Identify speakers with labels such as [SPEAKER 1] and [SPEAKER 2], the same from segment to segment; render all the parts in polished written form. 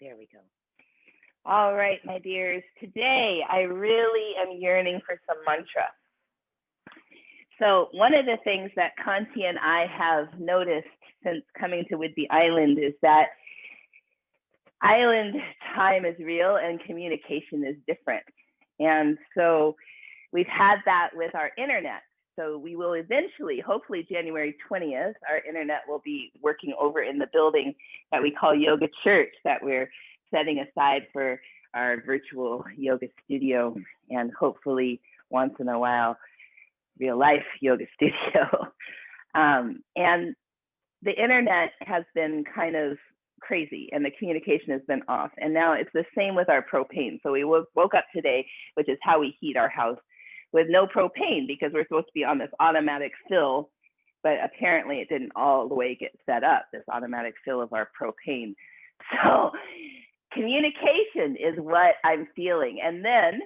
[SPEAKER 1] There we go. All right, my dears. Today, I really am yearning for some mantra. So one of the things that Kanti and I have noticed since coming to Whidbey Island is that island time is real and communication is different. And so we've had that with our internet. So we will eventually, hopefully January 20th, our internet will be working over in the building that we call Yoga Church, that we're setting aside for our virtual yoga studio, and hopefully once in a while, real life yoga studio. And the internet has been kind of crazy and the communication has been off. And now it's the same with our propane. So we woke up today, which is how we heat our house, with no propane because we're supposed to be on this automatic fill, but apparently it didn't all the way get set up, this automatic fill of our propane. So communication is what I'm feeling. And then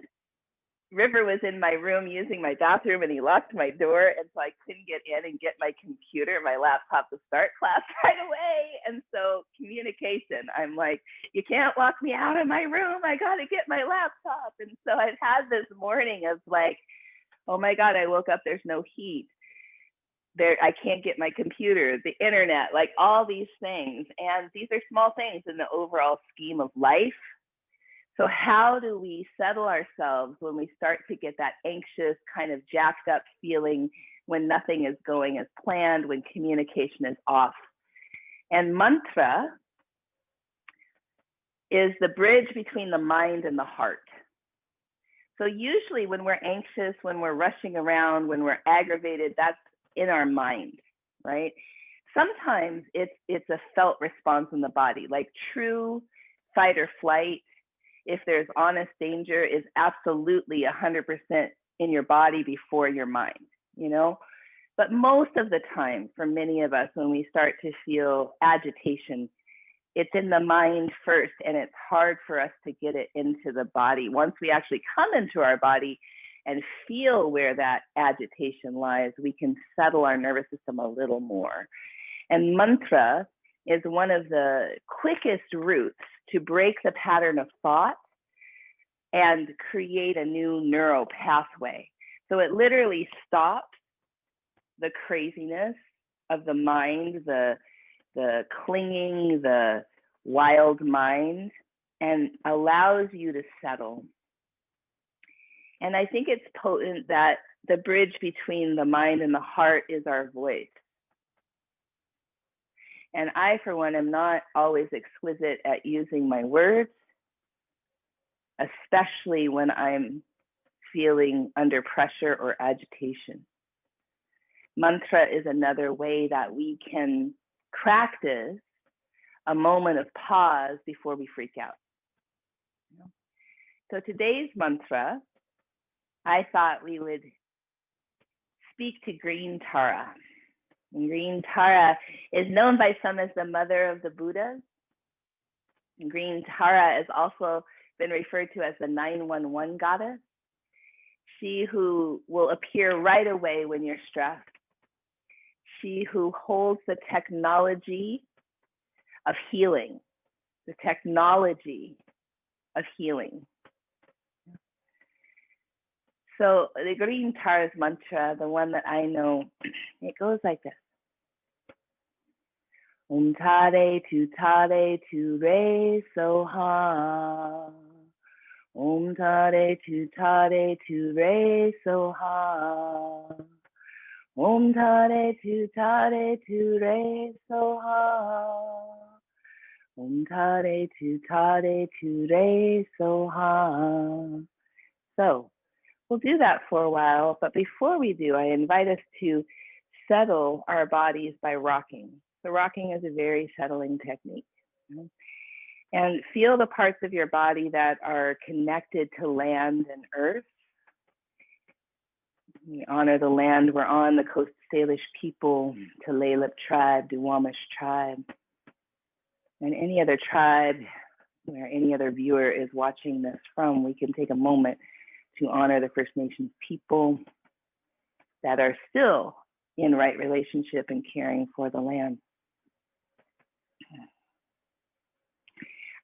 [SPEAKER 1] River was in my room using my bathroom and he locked my door, and so I couldn't get in and get my computer, my laptop to start class right away. And so communication, I'm like, you can't lock me out of my room. I got to get my laptop. And so I've had this morning of like, oh my God, I woke up, there's no heat. I can't get my computer, the internet, like all these things. And these are small things in the overall scheme of life. So how do we settle ourselves when we start to get that anxious, kind of jacked up feeling, when nothing is going as planned, when communication is off? And mantra is the bridge between the mind and the heart. So usually when we're anxious, when we're rushing around, when we're aggravated, that's in our mind, right? Sometimes it's a felt response in the body, like true fight or flight. If there's honest danger, is absolutely 100% in your body before your mind, you know? But most of the time, for many of us, when we start to feel agitation, it's in the mind first, and it's hard for us to get it into the body. Once we actually come into our body and feel where that agitation lies, we can settle our nervous system a little more. And mantra is one of the quickest routes to break the pattern of thought and create a new neural pathway. So it literally stops the craziness of the mind, the clinging, the wild mind, and allows you to settle. And I think it's potent that the bridge between the mind and the heart is our voice. And I, for one, am not always exquisite at using my words, especially when I'm feeling under pressure or agitation. Mantra is another way that we can practice a moment of pause before we freak out. So today's mantra, I thought we would speak to green Tara. And green Tara is known by some as the mother of the Buddhas. And green Tara has also been referred to as the 911 goddess. She who will appear right away when you're stressed. She who holds the technology of healing, the technology of healing. So the green Tara's mantra, the one that I know, it goes like this. Om Tare tu re soha. Om Tare tu re soha. Om Tare tu re soha. Om Tare tu re soha. So we'll do that for a while, but before we do, I invite us to settle our bodies by rocking. So rocking is a very settling technique. And feel the parts of your body that are connected to land and earth. We honor the land we're on, the Coast Salish people, Tulalip tribe, Duwamish tribe, and any other tribe where any other viewer is watching this from. We can take a moment to honor the First Nations people that are still in right relationship and caring for the land.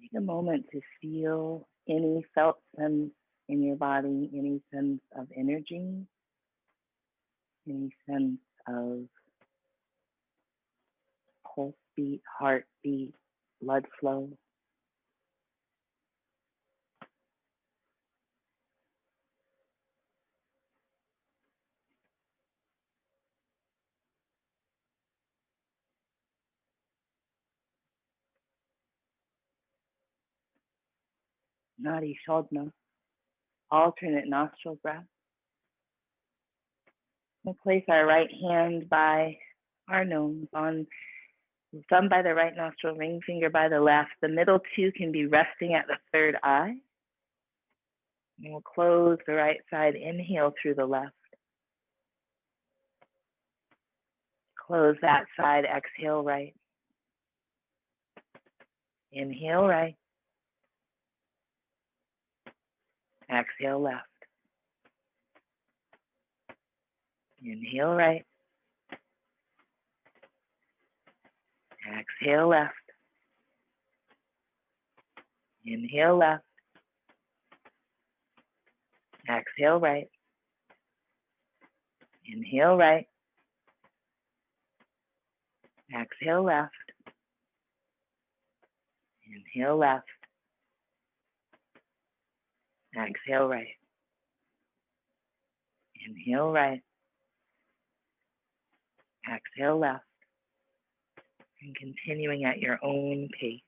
[SPEAKER 1] Take a moment to feel any felt sense in your body, any sense of energy, any sense of pulse beat, heartbeat, blood flow. Nadi Shodhana, alternate nostril breath. We'll place our right hand by our nose, on thumb by the right nostril, ring finger by the left. The middle two can be resting at the third eye. And we'll close the right side, inhale through the left. Close that side, exhale right. Inhale right. Exhale left. Inhale right. Exhale left. Inhale left. Exhale right. Inhale right. Exhale left. Inhale left. Exhale right. Inhale right. Exhale left. And continuing at your own pace.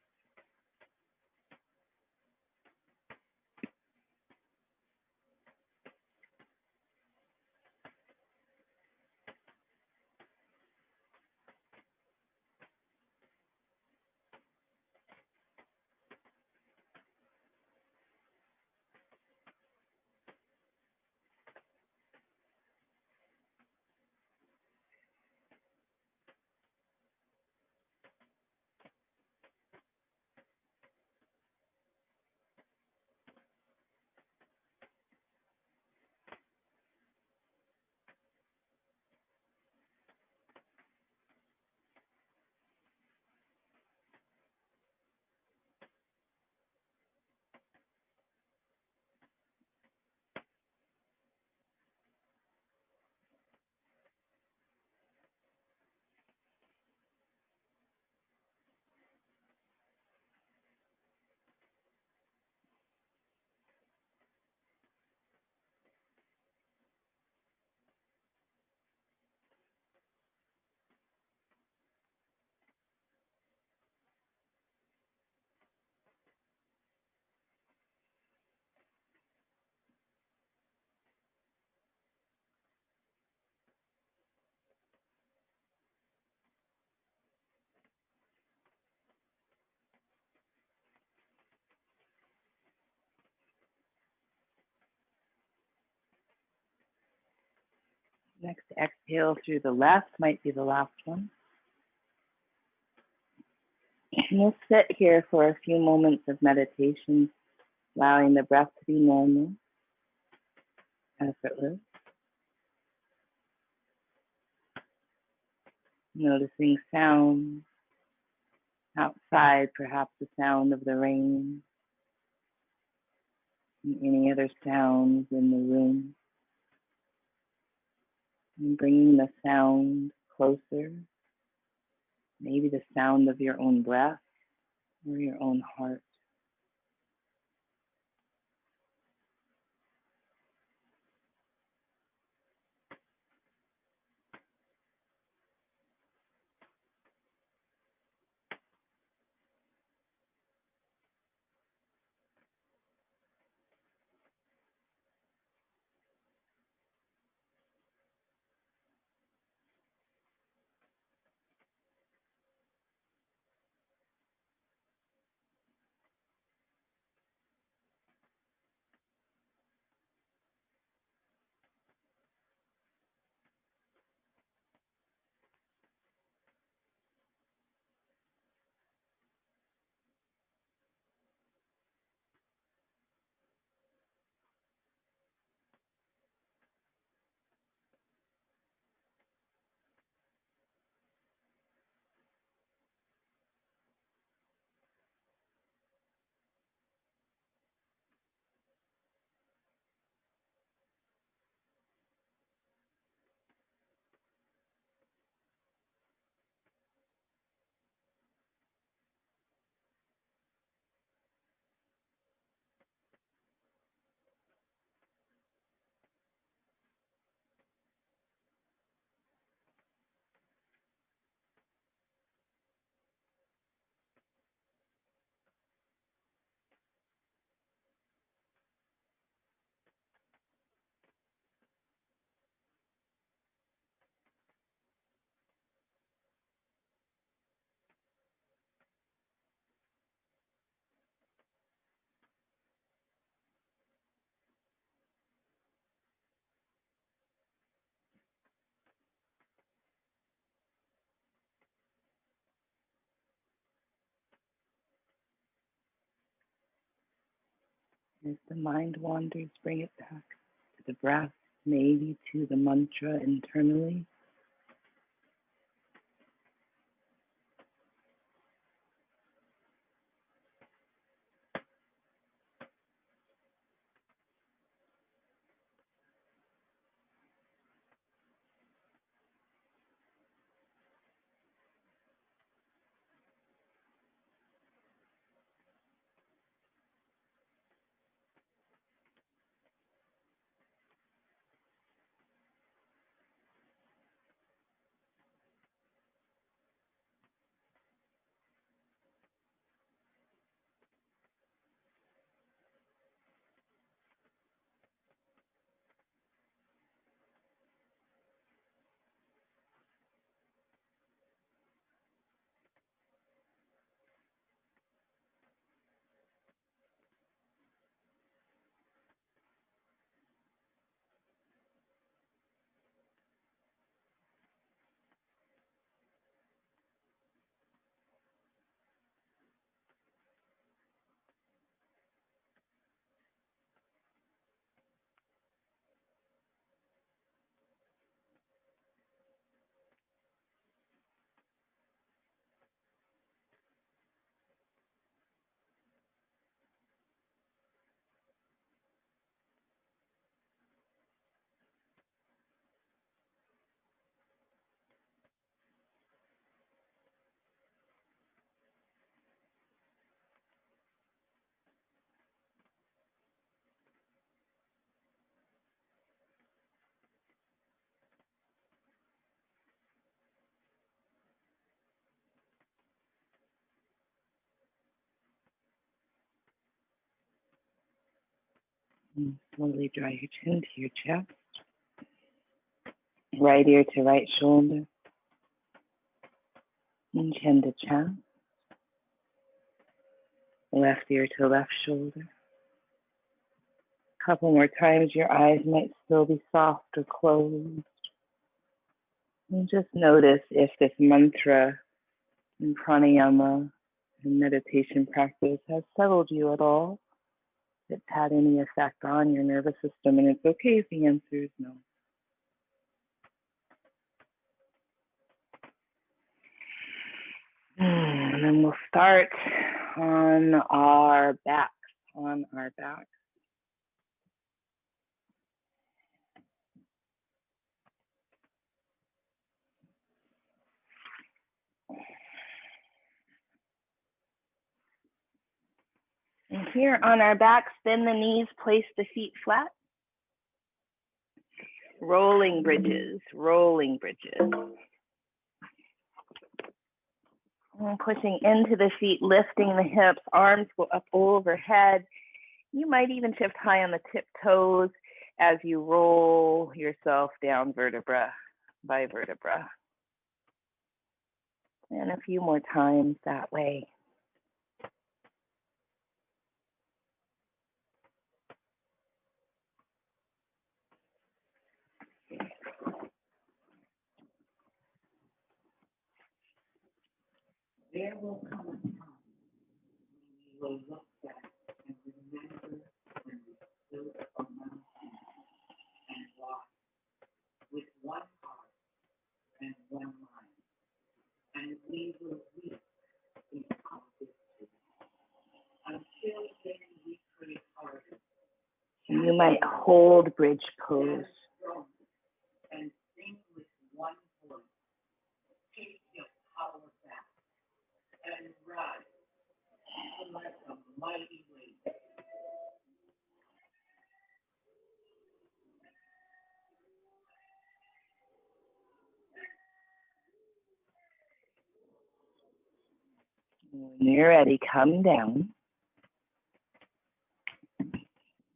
[SPEAKER 1] Next exhale through the left might be the last one. And we'll sit here for a few moments of meditation, allowing the breath to be normal, effortless. Noticing sounds outside, perhaps the sound of the rain, and any other sounds in the room. And bringing the sound closer, maybe the sound of your own breath or your own heart. If the mind wanders, bring it back to the breath, maybe to the mantra internally. And slowly draw your chin to your chest, right ear to right shoulder, and chin to chest, left ear to left shoulder. A couple more times, your eyes might still be soft or closed. And just notice if this mantra and pranayama and meditation practice has settled you at all, if it's had any effect on your nervous system, and it's okay if the answer is no. And then we'll start on our backs, And here on our backs, bend the knees, place the feet flat. Rolling bridges, rolling bridges. And pushing into the feet, lifting the hips, arms go up overhead. You might even shift high on the tiptoes as you roll yourself down vertebra by vertebra. And a few more times that way. There will come a time when we will look back and remember when we stood on mountain and walked with one heart and one mind, and we will weep in our victory. Until then, we pray harder. You might hold bridge pose. And sing with one voice. Take your power back and rise like a mighty wave. When you're ready, come down.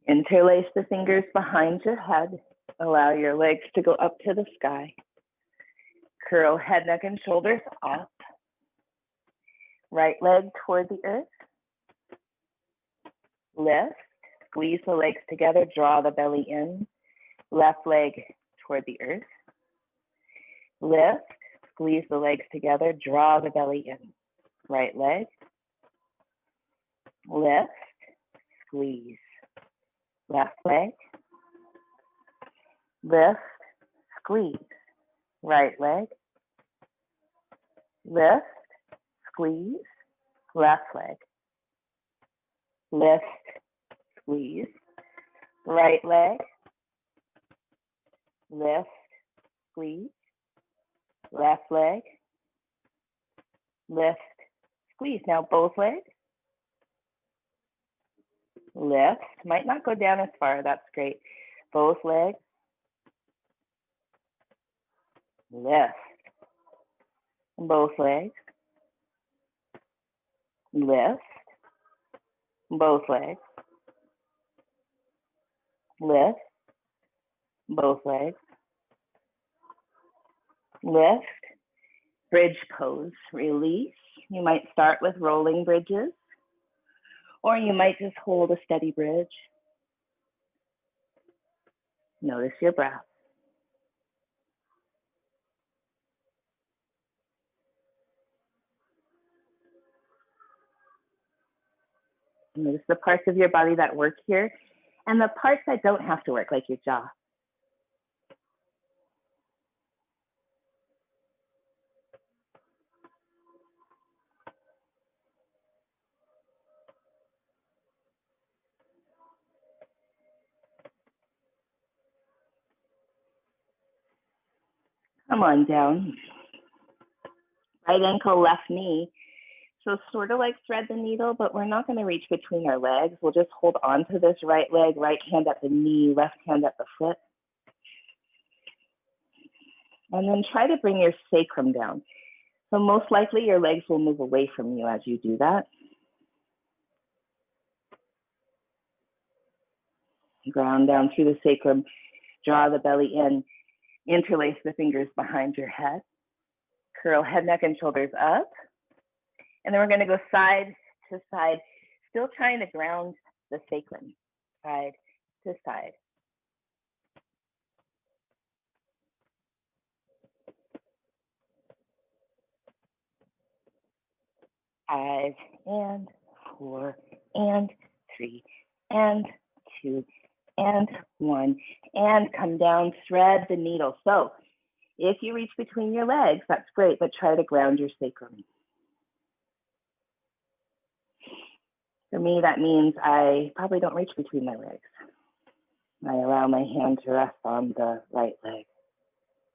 [SPEAKER 1] Interlace the fingers behind your head. Allow your legs to go up to the sky. Curl head, neck, and shoulders up. Right leg toward the earth. Lift. Squeeze the legs together. Draw the belly in. Left leg toward the earth. Lift. Squeeze the legs together. Draw the belly in. Right leg. Lift. Squeeze. left leg, lift, squeeze, right leg, lift, squeeze, left leg, lift, squeeze, right leg, lift, squeeze, left leg, lift, squeeze. Now both legs, lift, might not go down as far, that's great. Both legs, lift, both legs, lift, both legs, lift, both legs, lift, bridge pose, release. You might start with rolling bridges, or you might just hold a steady bridge. Notice your breath. Notice the parts of your body that work here and the parts that don't have to work, like your jaw. Come on down. Right ankle, left knee. So sort of like thread the needle, but we're not going to reach between our legs. We'll just hold on to this right leg, right hand at the knee, left hand at the foot. And then try to bring your sacrum down. So most likely your legs will move away from you as you do that. Ground down through the sacrum, draw the belly in, interlace the fingers behind your head. Curl head, neck, and shoulders up. And then we're going to go side to side, still trying to ground the sacrum, side to side. Five and 4 and 3 and 2 and 1 and come down, thread the needle. So if you reach between your legs, that's great, but try to ground your sacrum. For me, that means I probably don't reach between my legs. I allow my hand to rest on the right leg,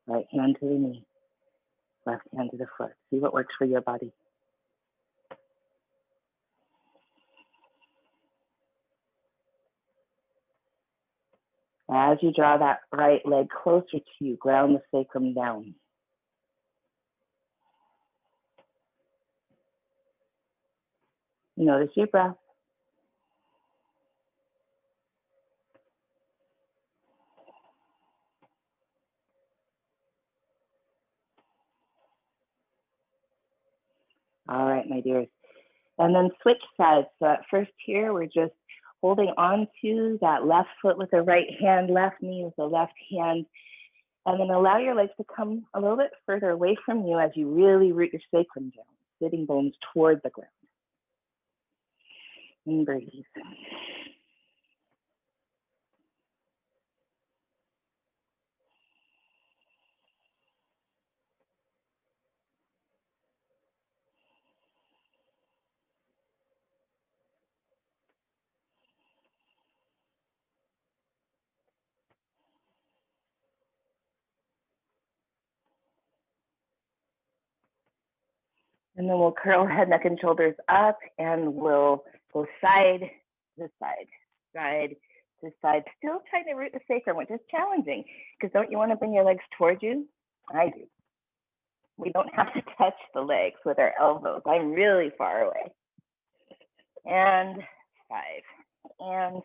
[SPEAKER 1] right hand to the knee, left hand to the foot. See what works for your body. As you draw that right leg closer to you, ground the sacrum down. Notice your breath. All right, my dears. And then switch sides. So at first here, we're just holding on to that left foot with the right hand, left knee with the left hand. And then allow your legs to come a little bit further away from you as you really root your sacrum down, sitting bones toward the ground. And breathe. And then we'll curl head, neck, and shoulders up, and we'll go side to side, side to side. Still trying to root the sacrum, which is challenging, because don't you want to bring your legs towards you? I do. We don't have to touch the legs with our elbows. I'm really far away. And 5, and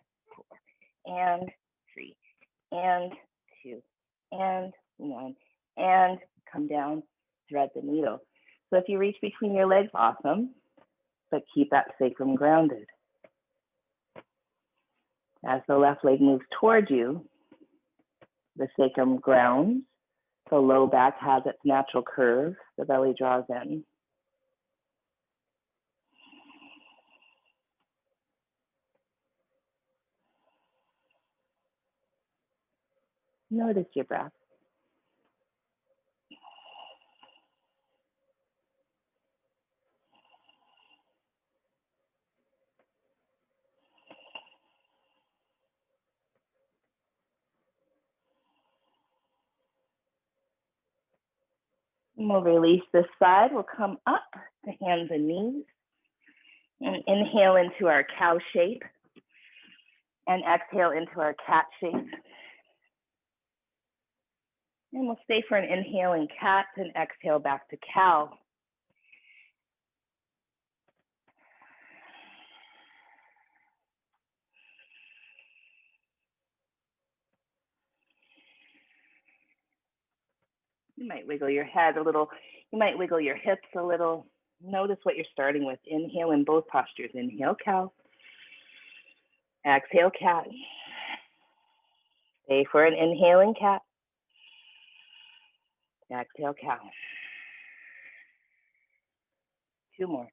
[SPEAKER 1] 4, and 3, and 2, and 1, and come down, thread the needle. So if you reach between your legs, awesome, but keep that sacrum grounded. As the left leg moves towards you, the sacrum grounds, the low back has its natural curve, the belly draws in. Notice your breath. And we'll release this side. We'll come up to hands and knees. And inhale into our cow shape. And exhale into our cat shape. And we'll stay for an inhale in cat and exhale back to cow. You might wiggle your head a little. You might wiggle your hips a little. Notice what you're starting with. Inhale in both postures. Inhale, cow. Exhale, cat. Stay for an inhale in cat. Exhale, cow. 2 more.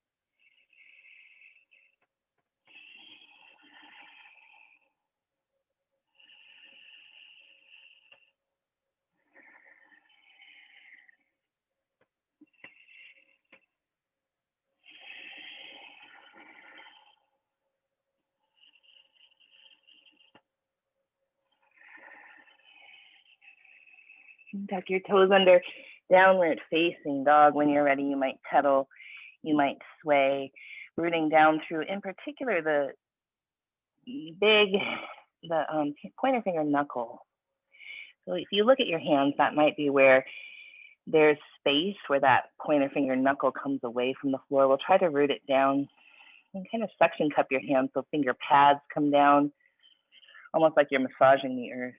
[SPEAKER 1] Tuck your toes under, downward facing dog. When you're ready, you might pedal, you might sway, rooting down through, in particular, the pointer finger knuckle. So if you look at your hands, that might be where there's space where that pointer finger knuckle comes away from the floor. We'll try to root it down and kind of suction cup your hands so finger pads come down, almost like you're massaging the earth.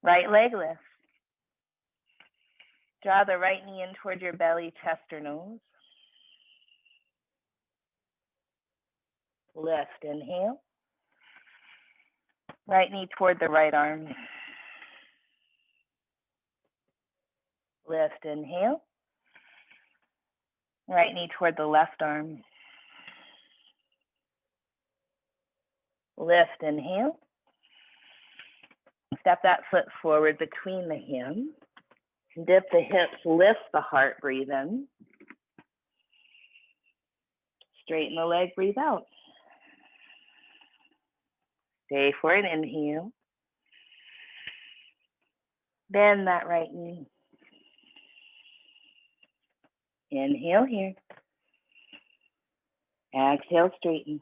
[SPEAKER 1] Right leg lift. Draw the right knee in toward your belly, chest, or nose. Lift, inhale. Right knee toward the right arm. Lift, inhale. Right knee toward the left arm. Lift, inhale. Step that foot forward between the hands. Dip the hips, lift the heart, breathe in. Straighten the leg, breathe out. Stay for an inhale. Bend that right knee. Inhale here. Exhale, straighten.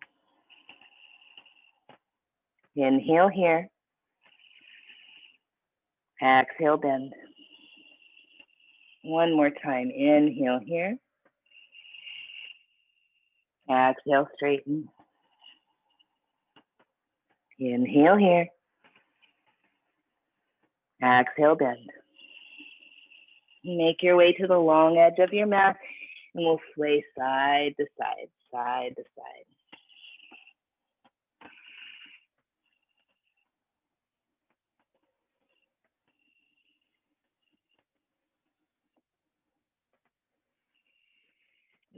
[SPEAKER 1] Inhale here. Exhale, bend. One more time. Inhale here. Exhale, straighten. Inhale here. Exhale, bend. Make your way to the long edge of your mat, and we'll sway side to side, side to side.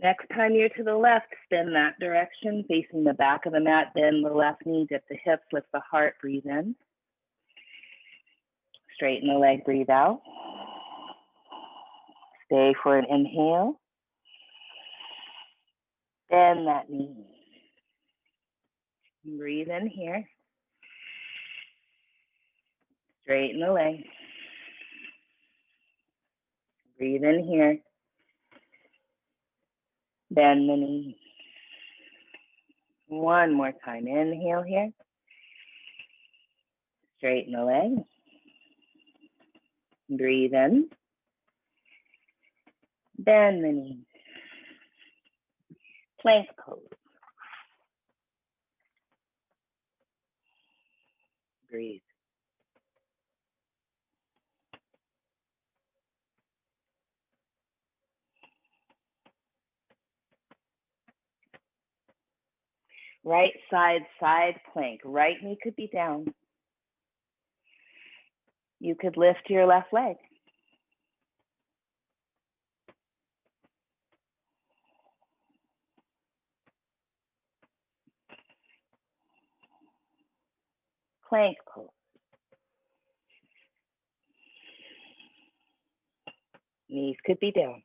[SPEAKER 1] Next time you're to the left, spin that direction, facing the back of the mat, bend the left knee, dip the hips, lift the heart, breathe in. Straighten the leg, breathe out. Stay for an inhale. Bend that knee. Breathe in here. Straighten the leg. Breathe in here. Bend the knee. One more time. Inhale here. Straighten the leg. Breathe in. Bend the knee. Plank pose. Breathe. Right side, side plank. Right knee could be down. You could lift your left leg. plank pose. Knees could be down.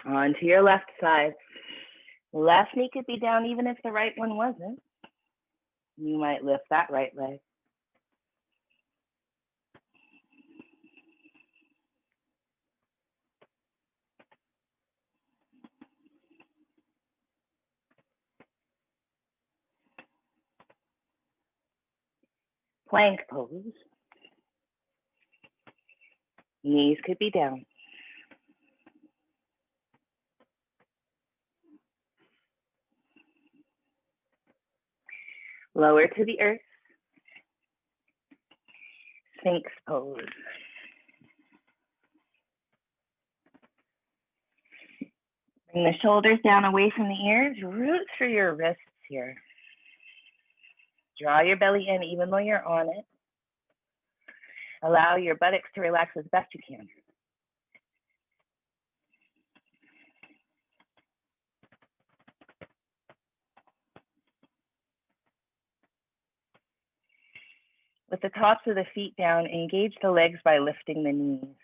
[SPEAKER 1] Onto your left side. Left knee could be down even if the right one wasn't. You might lift that right leg. Plank pose. Knees could be down. Lower to the earth. Sphinx pose. Bring the shoulders down away from the ears. Root through your wrists here. Draw your belly in even though you're on it. Allow your buttocks to relax as best you can. With the tops of the feet down, engage the legs by lifting the knees.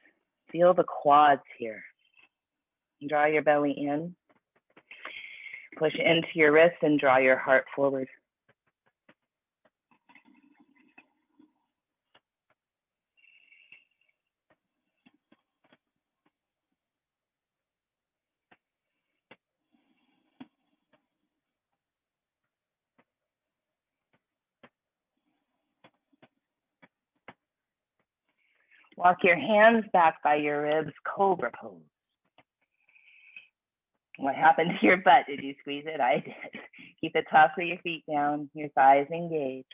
[SPEAKER 1] Feel the quads here. Draw your belly in. Push into your wrists and draw your heart forward. Walk your hands back by your ribs, cobra pose. What happened to your butt? Did you squeeze it? I did. Keep the tops of your feet down, your thighs engaged.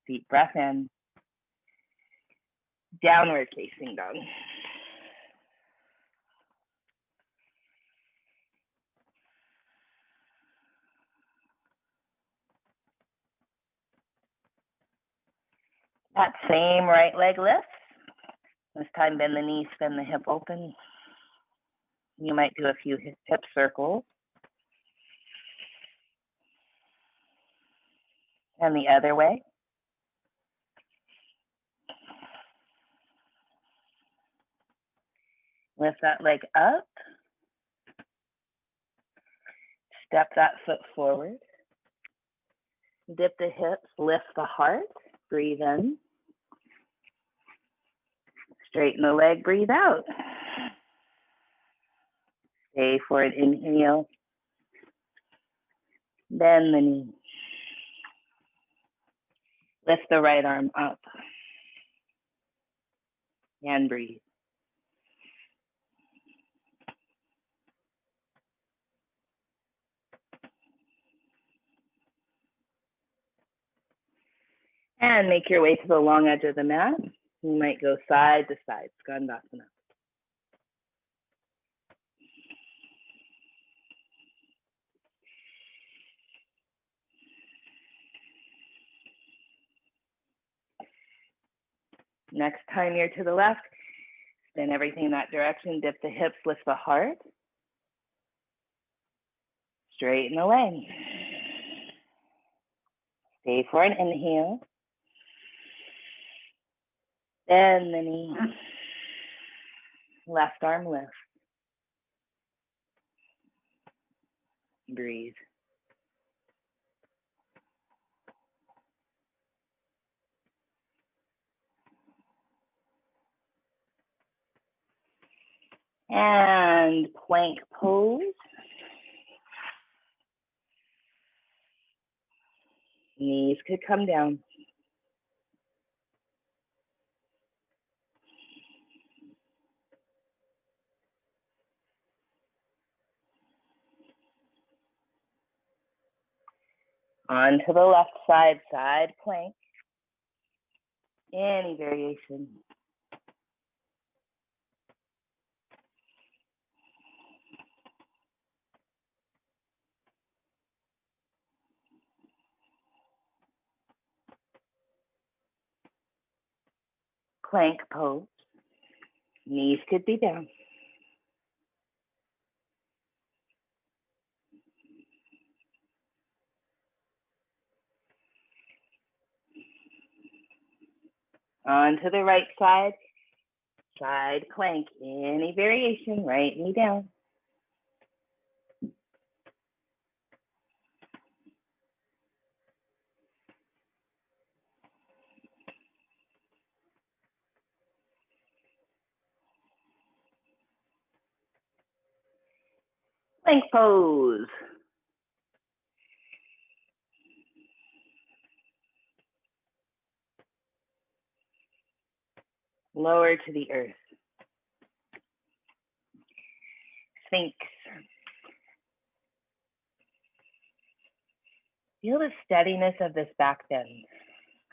[SPEAKER 1] Deep breath in. Downward facing dog. That same right leg lifts. This time bend the knee, spin the hip open. You might do a few hip circles. And the other way. Lift that leg up. Step that foot forward. Dip the hips, lift the heart. Breathe in. Straighten the leg, breathe out. Stay for an inhale. Bend the knee. Lift the right arm up. And breathe. And make your way to the long edge of the mat. You might go side to side, Skandasana. Next time you're to the left, spin everything in that direction, dip the hips, lift the heart. Straighten the leg. Stay for an inhale. Bend the knee. Left arm lift. Breathe. And plank pose. Knees could come down. Onto the left side, side plank. Any variation. Plank pose. Knees could be down. Onto the right side, side plank. Any variation, right knee down. Plank pose. Lower to the earth. Sphinx. Feel the steadiness of this back bend.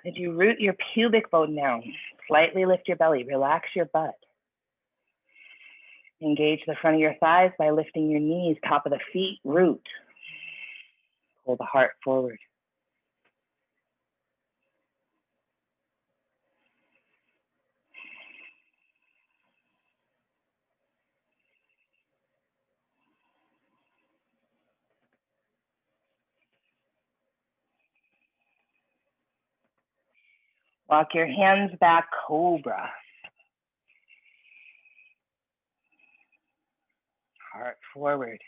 [SPEAKER 1] Could you root your pubic bone down? Slightly lift your belly, relax your butt. Engage the front of your thighs by lifting your knees, top of the feet, root. Pull the heart forward. Walk your hands back, cobra. Heart forward.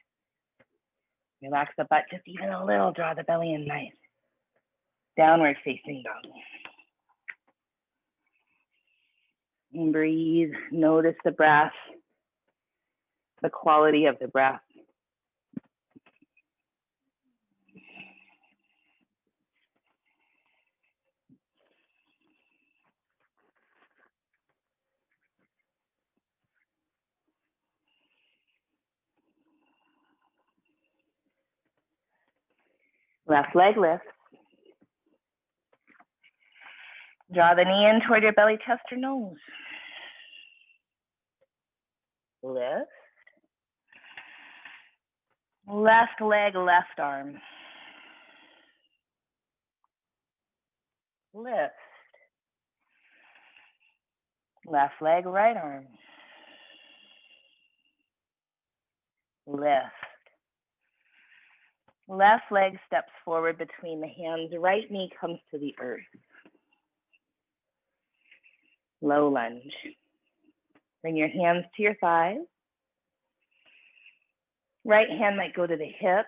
[SPEAKER 1] Relax the butt just even a little, draw the belly in nice. Downward facing dog. And breathe, notice the breath, the quality of the breath. Left leg lifts. Draw the knee in toward your belly, chest, or nose. Lift. Left leg, left arm. Lift. Left leg, right arm. Lift. Left leg steps forward between the hands. Right knee comes to the earth. Low lunge. Bring your hands to your thighs. Right hand might go to the hip.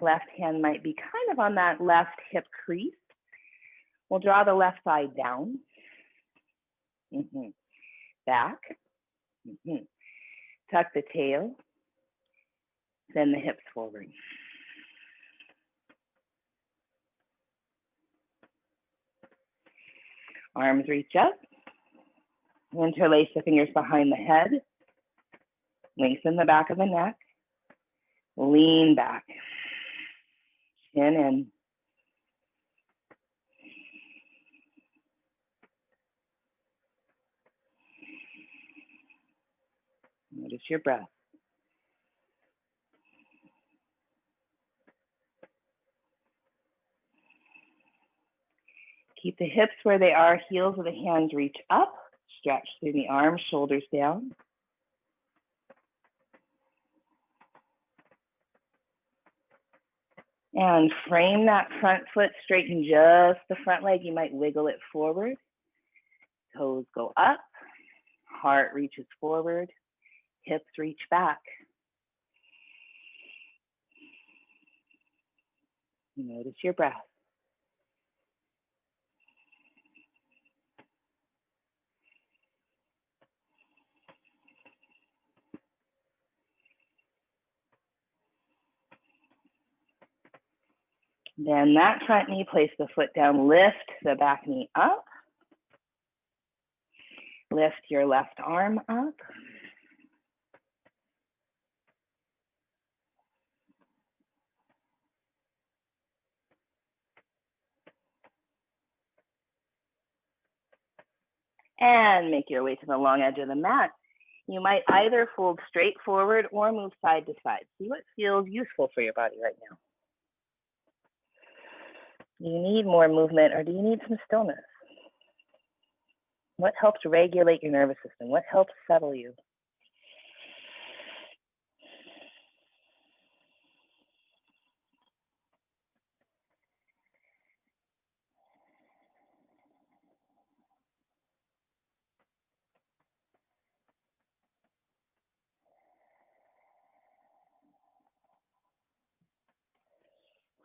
[SPEAKER 1] Left hand might be kind of on that left hip crease. We'll draw the left thigh down. Back. Tuck the tail. Send the hips forward. Arms reach up. Interlace the fingers behind the head. Lengthen the back of the neck. Lean back. Chin in. Notice your breath. Keep the hips where they are, heels of the hands reach up. Stretch through the arms, shoulders down. And frame that front foot, straighten just the front leg. You might wiggle it forward. Toes go up. Heart reaches forward. Hips reach back. Notice your breath. Then that front knee, place the foot down, lift the back knee up. Lift your left arm up. And make your way to the long edge of the mat. You might either fold straight forward or move side to side. See what feels useful for your body right now. Do you need more movement or do you need some stillness? What helps regulate your nervous system? What helps settle you?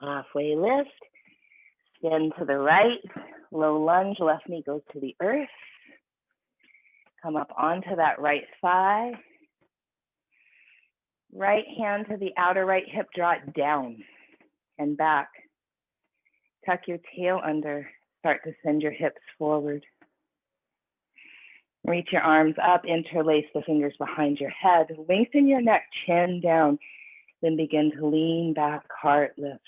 [SPEAKER 1] Halfway lift, spin to the right, low lunge, left knee goes to the earth. Come up onto that right thigh. Right hand to the outer right hip, draw it down and back. Tuck your tail under, start to send your hips forward. Reach your arms up, interlace the fingers behind your head, lengthen your neck, chin down, then begin to lean back, heart lifts.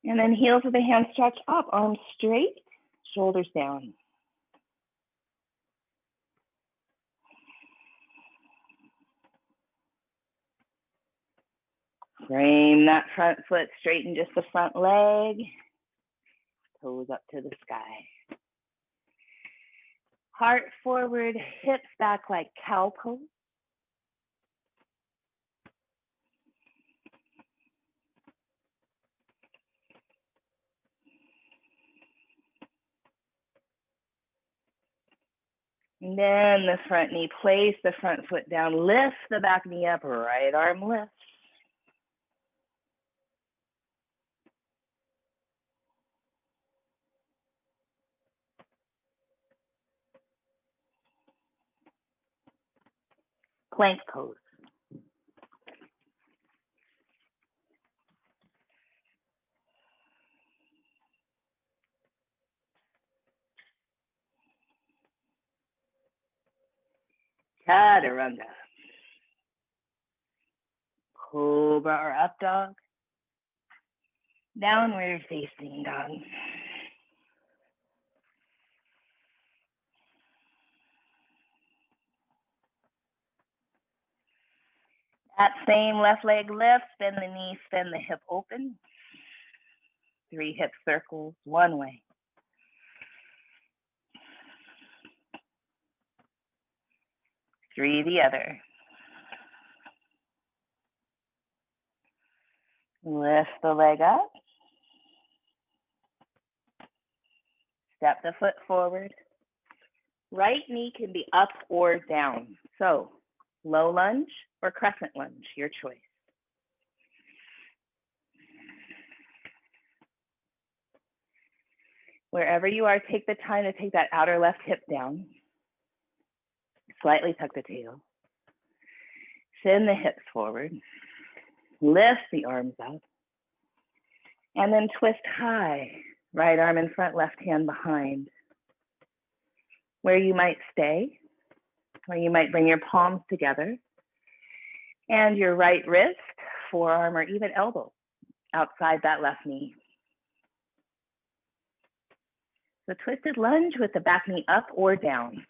[SPEAKER 1] And then heels of the hands stretch up, arms straight, shoulders down. Frame that front foot, straighten just the front leg, toes up to the sky. Heart forward, hips back like cow pose. And then the front knee, place the front foot down, lift the back knee up, right arm lifts. Plank pose. Chaturanga. Cobra or up dog. Downward facing dog. That same left leg lift, bend the knee, bend the hip open. 3 hip circles, one way. Three the other. Lift the leg up. Step the foot forward. Right knee can be up or down. So low lunge or crescent lunge, your choice. Wherever you are, take the time to take that outer left hip down. Slightly tuck the tail. Send the hips forward. Lift the arms up. And then twist high. Right arm in front, left hand behind. Where you might stay, or you might bring your palms together. And your right wrist, forearm, or even elbow outside that left knee. So twisted lunge with the back knee up or down.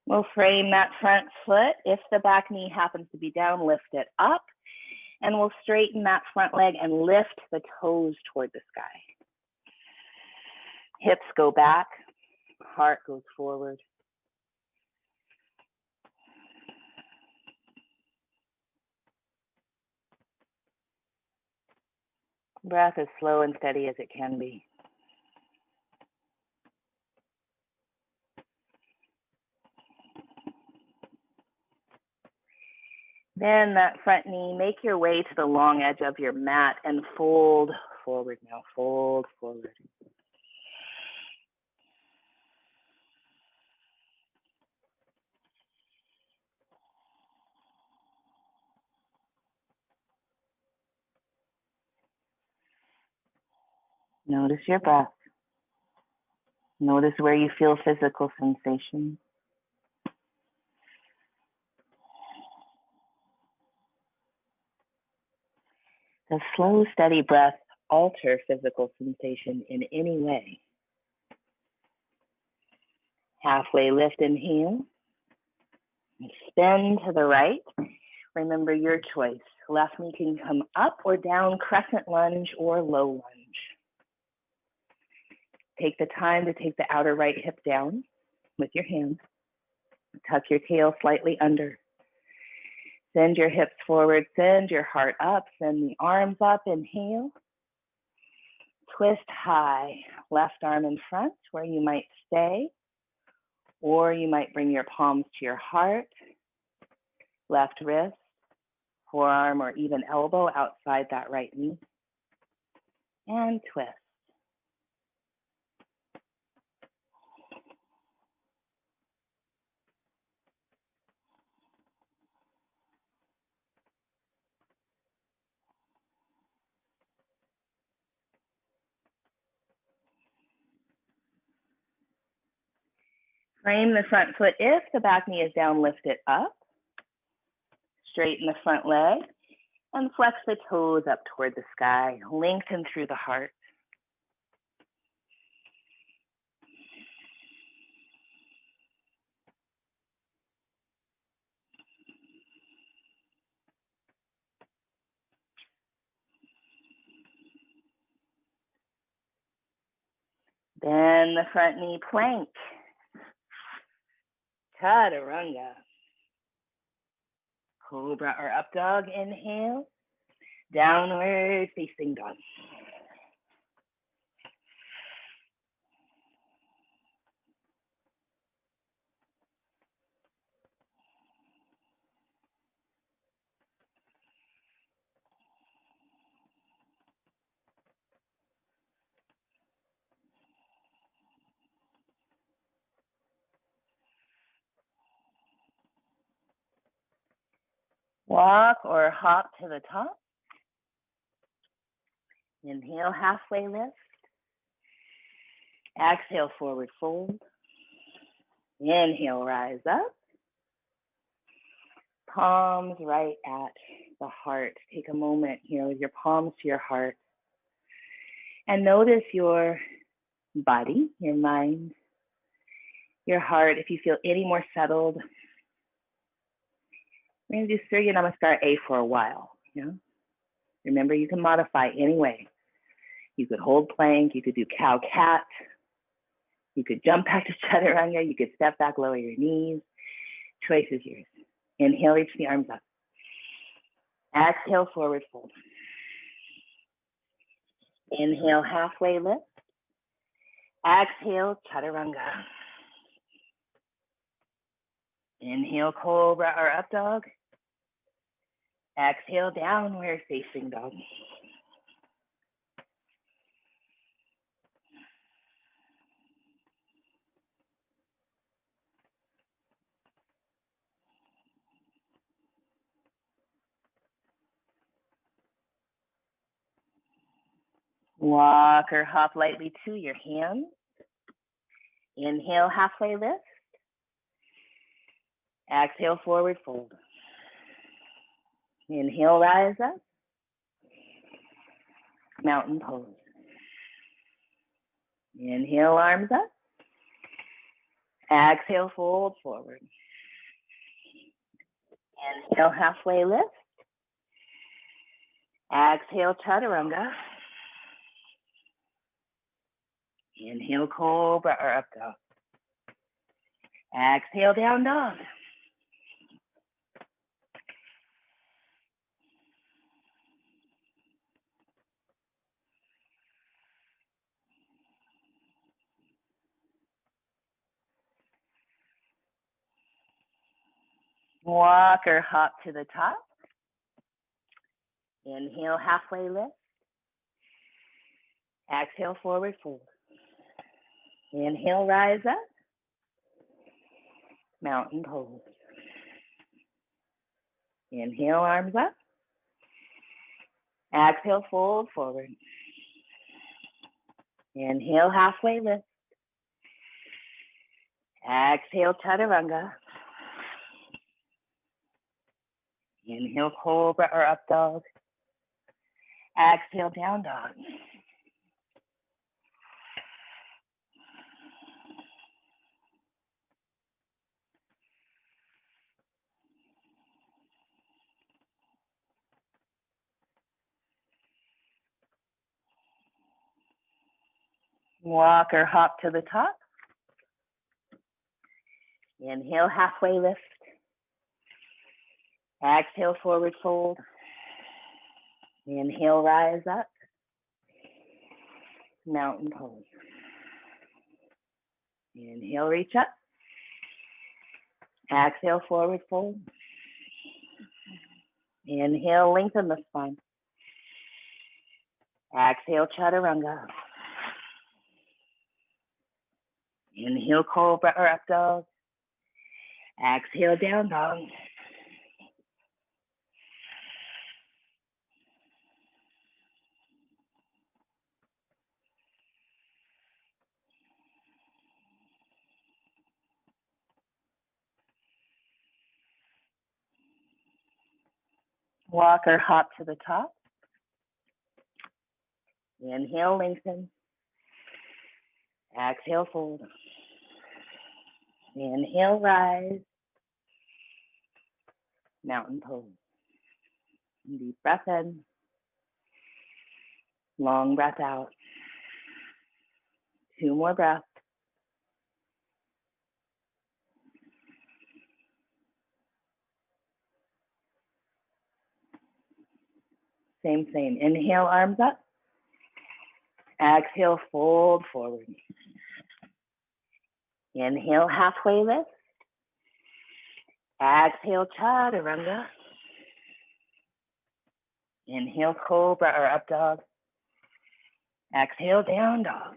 [SPEAKER 1] We'll frame that front foot. If the back knee happens to be down, lift it up. And we'll straighten that front leg and lift the toes toward the sky. Hips go back, heart goes forward. Breath as slow and steady as it can be. Then that front knee, make your way to the long edge of your mat and fold forward now, fold forward. Notice your breath. Notice where you feel physical sensation. Does slow, steady breath alter physical sensation in any way? Halfway lift, inhale. Spin to the right. Remember your choice. Left knee can come up or down, crescent lunge or low lunge. Take the time to take the outer right hip down with your hands. Tuck your tail slightly under. Send your hips forward, send your heart up, send the arms up, inhale. Twist high, left arm in front where you might stay, or you might bring your palms to your heart, left wrist, forearm or even elbow outside that right knee, and twist. Frame the front foot. If the back knee is down, lift it up. Straighten the front leg and flex the toes up toward the sky. Lengthen through the heart. Bend the front knee, plank. Chaturanga. Cobra or up dog, inhale. Downward facing dog. Walk or hop to the top. Inhale, halfway lift. Exhale, forward fold. Inhale, rise up. Palms right at the heart. Take a moment here with your palms to your heart. And notice your body, your mind, your heart. If you feel any more settled, we're going to do Surya Namaskar A for a while. You know? Remember, you can modify any way. You could hold plank, you could do cow cat, you could jump back to chaturanga, you could step back, lower your knees. Choice is yours. Inhale, reach the arms up. Exhale, forward fold. Inhale, halfway lift. Exhale, chaturanga. Inhale, cobra or up dog. Exhale, downward facing dog. Walk or hop lightly to your hands. Inhale, halfway lift. Exhale, forward fold. Inhale, rise up. Mountain pose. Inhale, arms up. Exhale, fold forward. Inhale, halfway lift. Exhale, chaturanga. Inhale, cobra or up dog. Exhale, down dog. Walk or hop to the top. Inhale, halfway lift. Exhale, forward fold. Inhale, rise up. Mountain pose. Inhale, arms up. Exhale, fold forward. Inhale, halfway lift. Exhale, chaturanga. Inhale, cobra or up dog. Exhale, down dog. Walk or hop to the top. Inhale, halfway lift. Exhale, forward fold. Inhale, rise up. Mountain pose. Inhale, reach up. Exhale, forward fold. Inhale, lengthen the spine. Exhale, chaturanga. Inhale, cobra or up dog. Exhale, down dog. Walk or hop to the top. Inhale, lengthen. Exhale, fold. Inhale, rise. Mountain pose. Deep breath in. Long breath out. 2 more breaths. Same. Inhale, arms up. Exhale, fold forward. Inhale, halfway lift. Exhale, chaturanga. Inhale, cobra or up dog. Exhale, down dog.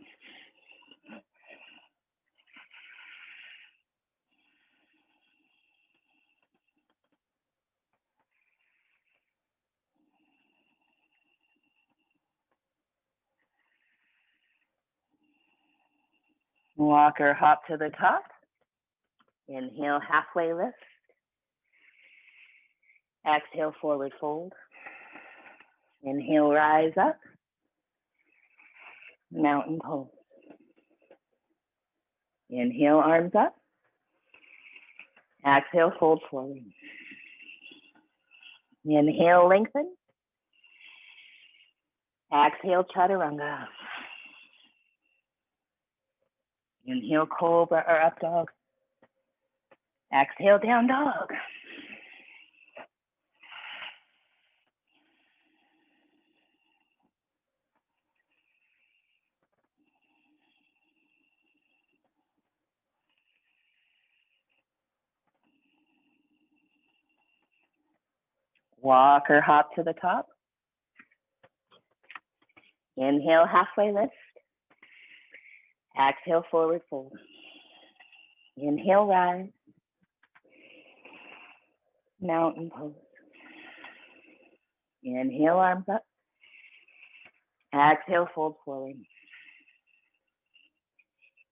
[SPEAKER 1] Walk or hop to the top. Inhale, halfway lift. Exhale, forward fold. Inhale, rise up. Mountain pose. Inhale, arms up. Exhale, fold forward. Inhale, lengthen. Exhale, chaturanga. Inhale, cobra or up dog. Exhale, down dog. Walk or hop to the top. Inhale, halfway lift. Exhale, forward fold. Inhale, rise. Mountain pose. Inhale, arms up. Exhale, fold forward.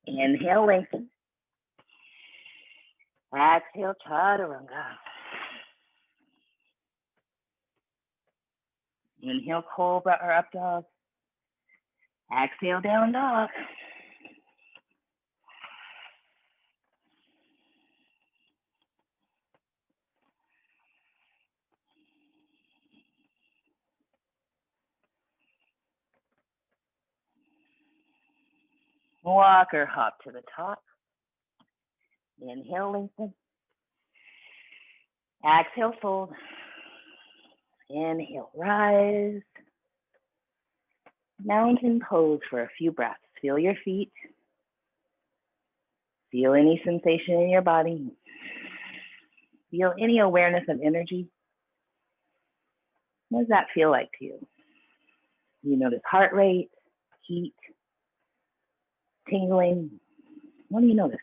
[SPEAKER 1] Inhale, lengthen. Exhale, chaturanga. Inhale, cobra or up dog. Exhale, down dog. Walk or hop to the top. Inhale, lengthen. Exhale, fold. Inhale, rise. Mountain pose for a few breaths. Feel your feet. Feel any sensation in your body. Feel any awareness of energy. What does that feel like to you? You notice heart rate, heat, tingling. What do you notice?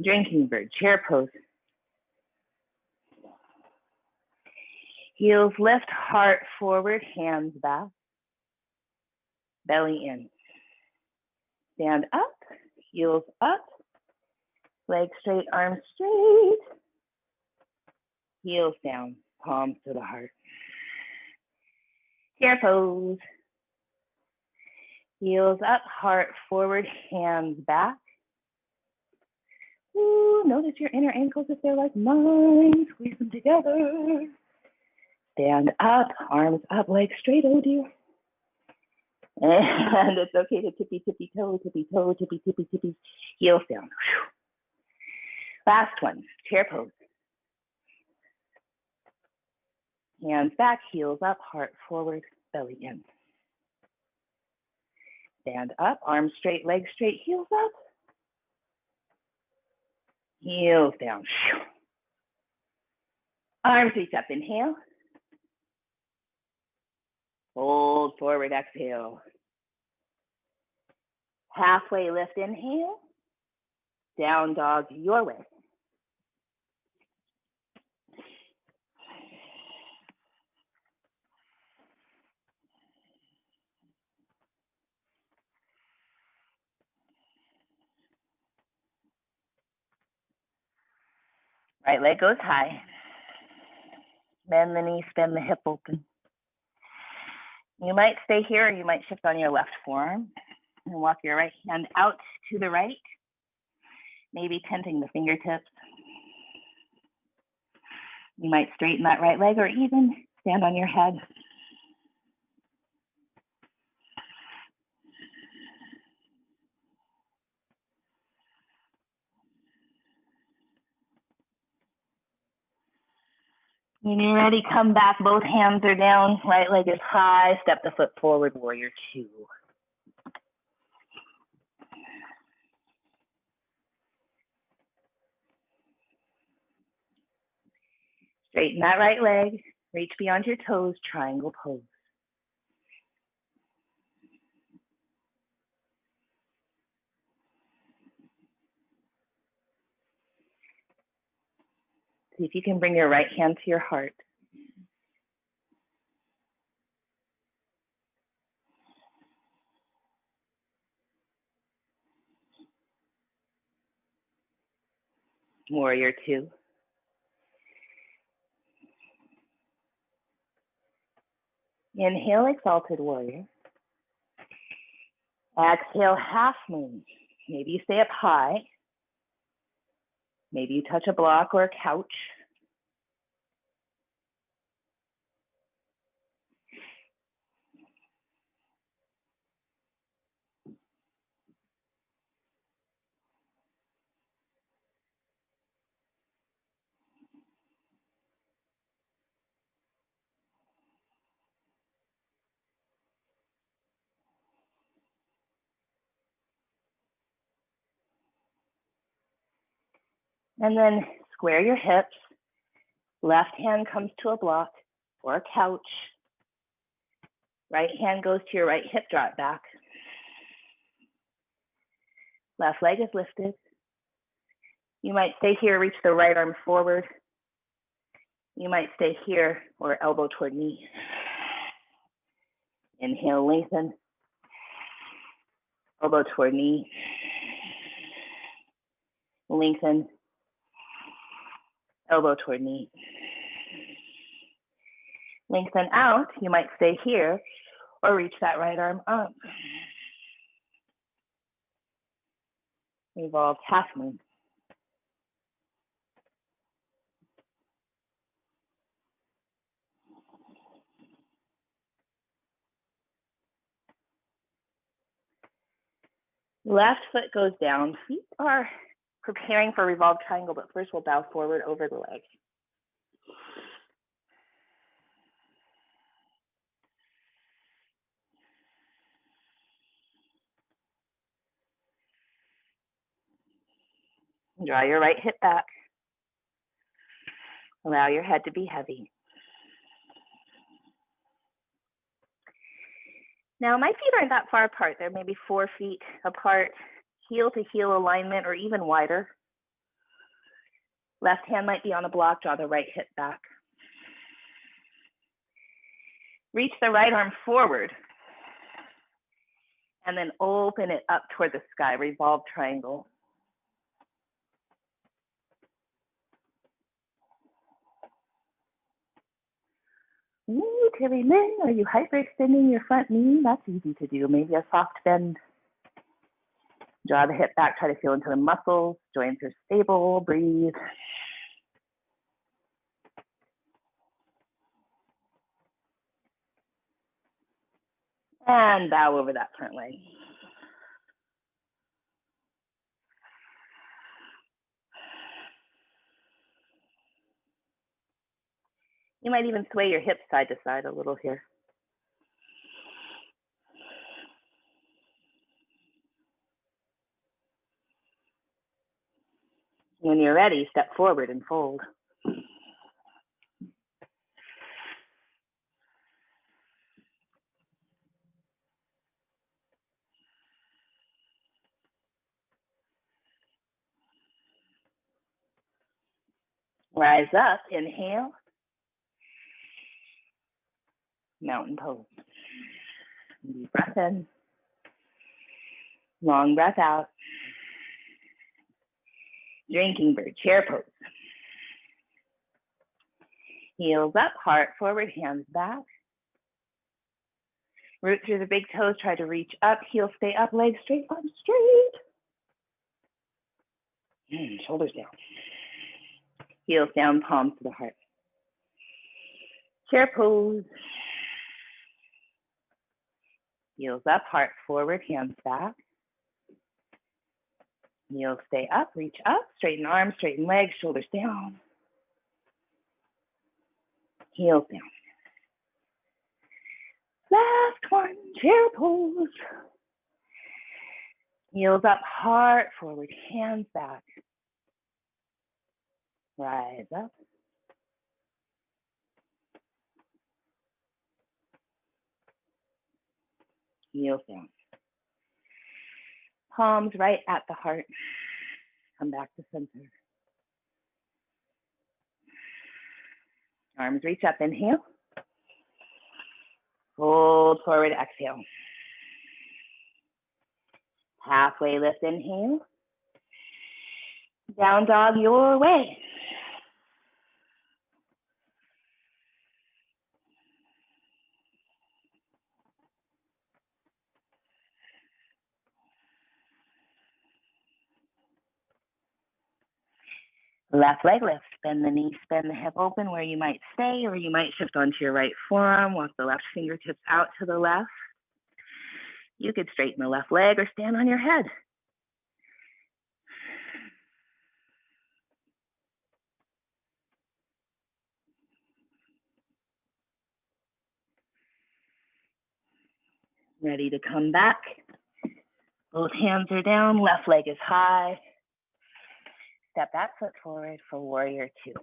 [SPEAKER 1] Drinking bird, chair pose. Heels lift, heart forward, hands back, belly in. Stand up, heels up, legs straight, arms straight, heels down, palms to the heart. Chair pose. Heels up, heart forward, hands back. Ooh, notice your inner ankles if they're like mine. Squeeze them together. Stand up, arms up, legs straight, oh dear. And it's okay to tippy, tippy, toe, tippy, toe, tippy, tippy, tippy. Heels down. Last one, chair pose. Hands back, heels up, heart forward, belly in. Stand up, arms straight, legs straight, heels up. Heels down. Arms reach up, inhale. Fold forward, exhale. Halfway lift, inhale. Down dog your way. Right leg goes high. Bend the knee, bend the hip open. You might stay here or you might shift on your left forearm and walk your right hand out to the right, maybe tenting the fingertips. You might straighten that right leg or even stand on your head. When you're ready, come back, both hands are down, right leg is high, step the foot forward, warrior two. Straighten that right leg, reach beyond your toes, triangle pose. See if you can bring your right hand to your heart. Warrior two. Inhale, exalted warrior. Exhale, half moon. Maybe you stay up high. Maybe you touch a block or a couch. And then square your hips. Left hand comes to a block or a couch. Right hand goes to your right hip, drop back. Left leg is lifted. You might stay here, reach the right arm forward. You might stay here or elbow toward knee. Inhale, lengthen. Elbow toward knee. Lengthen. Elbow toward knee. Lengthen out. You might stay here or reach that right arm up. Revolve half moon. Left foot goes down. Feet are preparing for revolve triangle, but first we'll bow forward over the leg. Draw your right hip back. Allow your head to be heavy. Now my feet aren't that far apart. They're maybe 4 feet apart, heel to heel alignment or even wider. Left hand might be on a block, draw the right hip back. Reach the right arm forward. And then open it up toward the sky, revolve triangle. Ooh, Tilly Lynn, are you hyperextending your front knee? That's easy to do. Maybe a soft bend. Draw the hip back, try to feel into the muscles. Joints are stable, breathe. And bow over that front leg. You might even sway your hips side to side a little here. When you're ready, step forward and fold. Rise up, inhale. Mountain pose. Deep breath in. Long breath out. Drinking bird, chair pose. Heels up, heart forward, hands back. Root through the big toes, try to reach up, heels stay up, legs straight, arms straight. Shoulders down. Heels down, palms to the heart. Chair pose. Heels up, heart forward, hands back. Heels stay up, reach up, straighten arms, straighten legs, shoulders down. Heels down. Last one, chair pose. Heels up, heart forward, hands back. Rise up. Heels down. Palms right at the heart. Come back to center. Arms reach up, inhale. Fold forward, exhale. Halfway lift, inhale. Down dog your way. Left leg lift, bend the knee, bend the hip open where you might stay, or you might shift onto your right forearm, walk the left fingertips out to the left. You could straighten the left leg or stand on your head. Ready to come back. Both hands are down, left leg is high. Step that foot forward for warrior two.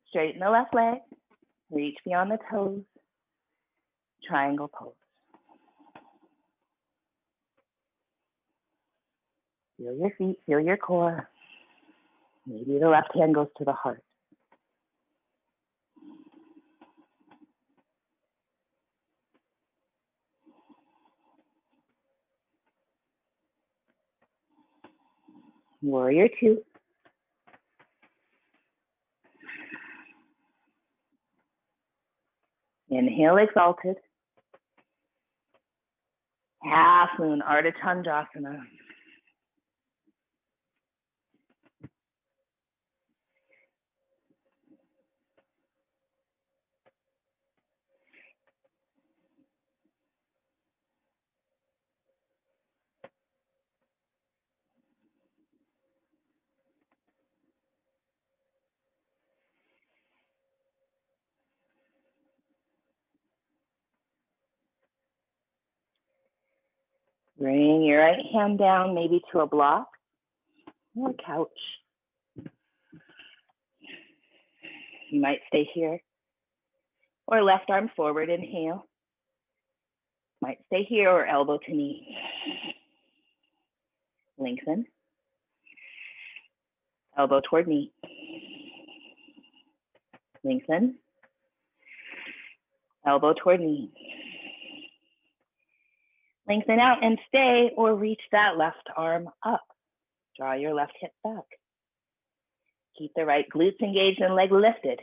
[SPEAKER 1] Straighten the left leg, reach beyond the toes, triangle pose. Feel your feet, feel your core. Maybe the left hand goes to the heart. Warrior two. Inhale, exalted. Half moon, Ardha Chandrasana. Bring your right hand down, maybe to a block or a couch. You might stay here, Or left arm forward, inhale. Might stay here or elbow to knee. Lengthen. Elbow toward knee. Lengthen. Elbow toward knee. Lengthen out and stay, or reach that left arm up. Draw your left hip back. Keep the right glutes engaged and leg lifted.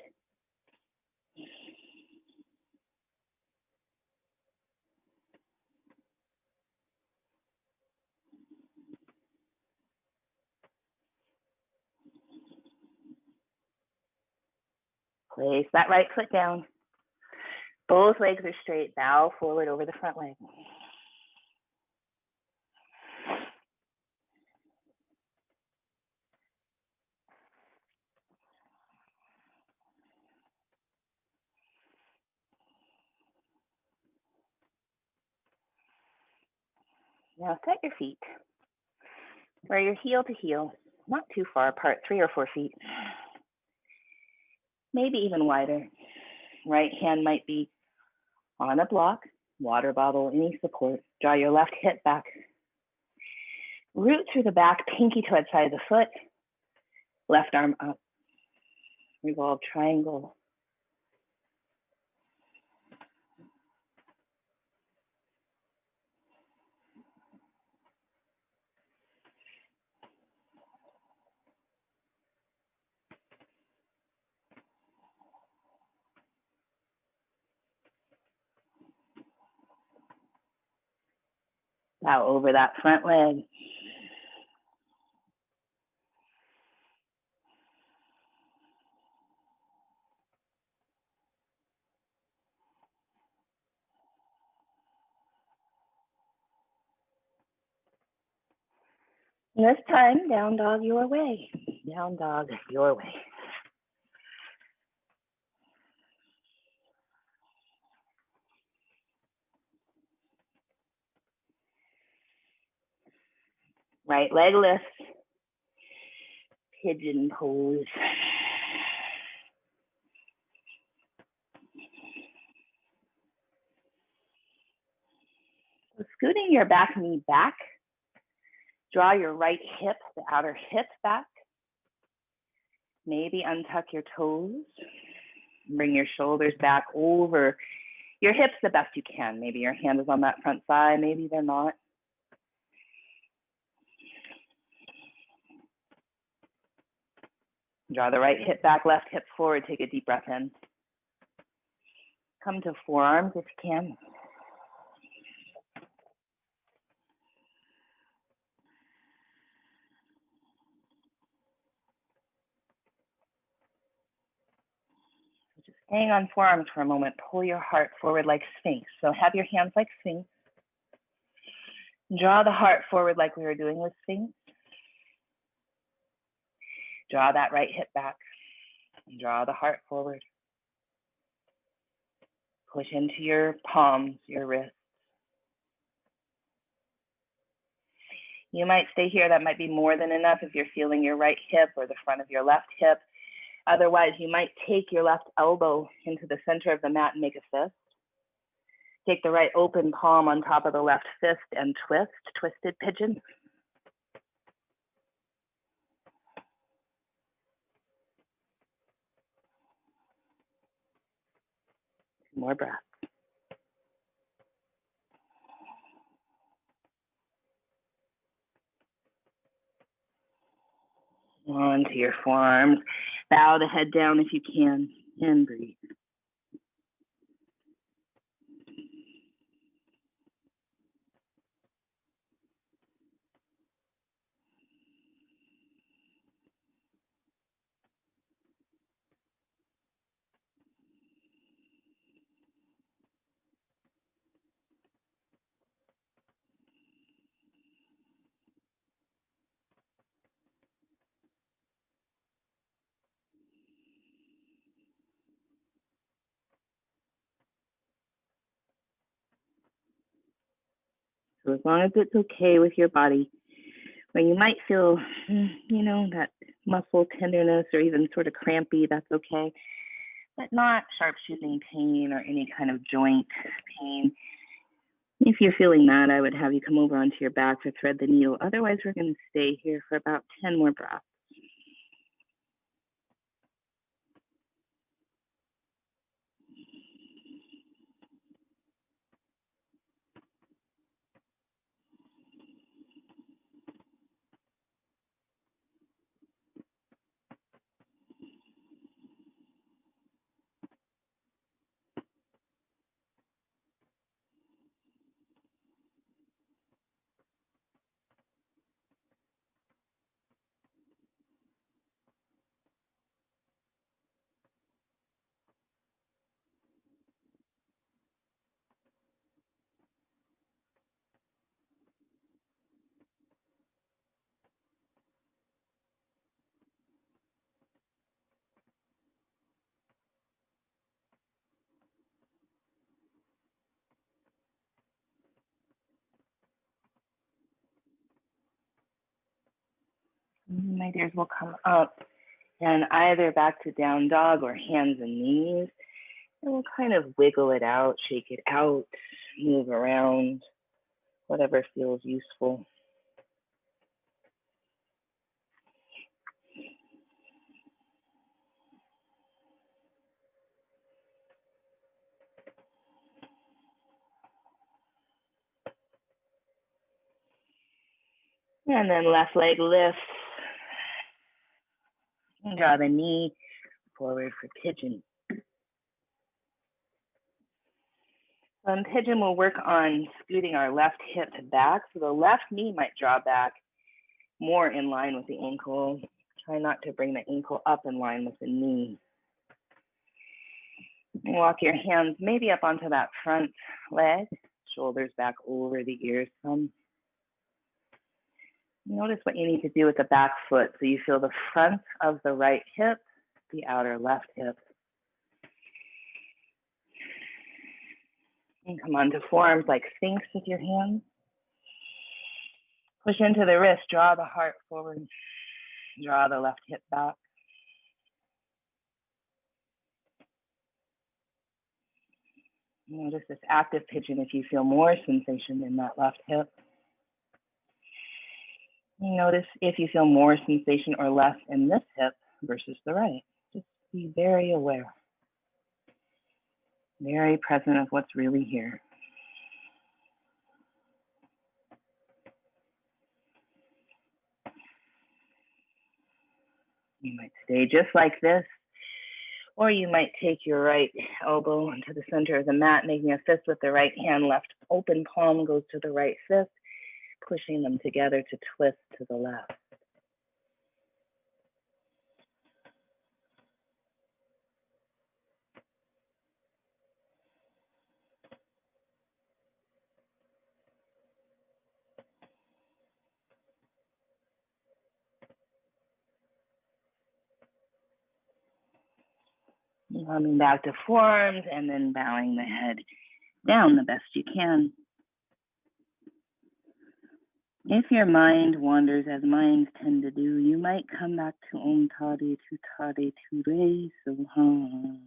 [SPEAKER 1] Place that right foot down. Both legs are straight. Bow forward over the front leg. Now set your feet where you're heel to heel, not too far apart, 3 or 4 feet. Maybe even wider. Right hand might be on a block, water bottle, any support. Draw your left hip back. Root through the back, pinky to outside of the foot. Left arm up. Revolve triangle. Bow over that front leg. And this time, down dog your way. Down dog your way. Right leg lifts. Pigeon pose. So scooting your back knee back. Draw your right hip, the outer hip back. Maybe untuck your toes. Bring your shoulders back over your hips the best you can. Maybe your hand is on that front thigh, maybe they're not. Draw the right hip back, left hip forward. Take a deep breath in. Come to forearms if you can. Just staying on forearms for a moment. Pull your heart forward like Sphinx. So have your hands like Sphinx. Draw the heart forward like we were doing with Sphinx. Draw that right hip back. Draw the heart forward. Push into your palms, your wrists. You might stay here. That might be more than enough if you're feeling your right hip or the front of your left hip. Otherwise, you might take your left elbow into the center of the mat and make a fist. Take the right open palm on top of the left fist and twist, twisted pigeon. More breath. Onto your forearms. Bow the head down if you can and breathe. So as long as it's okay with your body, when you might feel, that muscle tenderness or even sort of crampy, that's okay. but not sharpshooting pain or any kind of joint pain. If you're feeling that, I would have you come over onto your back to thread the needle. Otherwise, we're going to stay here for about 10 more breaths. My dears will come up and either back to down dog or hands and knees. And we'll kind of wiggle it out, shake it out, move around, whatever feels useful. And then left leg lifts. And draw the knee forward for pigeon. On pigeon, we'll work on scooting our left hip back. So the left knee might draw back more in line with the ankle. Try not to bring the ankle up in line with the knee. And walk your hands maybe up onto that front leg, shoulders back over the ears some. Notice what you need to do with the back foot. So you feel the front of the right hip, the outer left hip. And come onto forearms like Sphinx with your hands. Push into the wrist, draw the heart forward, draw the left hip back. Notice this active pigeon if you feel more sensation in that left hip. Notice if you feel more sensation or less in this hip versus the right. Just be very aware, very present of what's really here. You might stay just like this, or you might take your right elbow into the center of the mat, making a fist with the right hand. Left open palm goes to the right fist, pushing them together to twist to the left. Coming back to forearms and then bowing the head down the best you can. If your mind wanders, as minds tend to do, you might come back to Om Tade Tu Tade Tu Re Soha.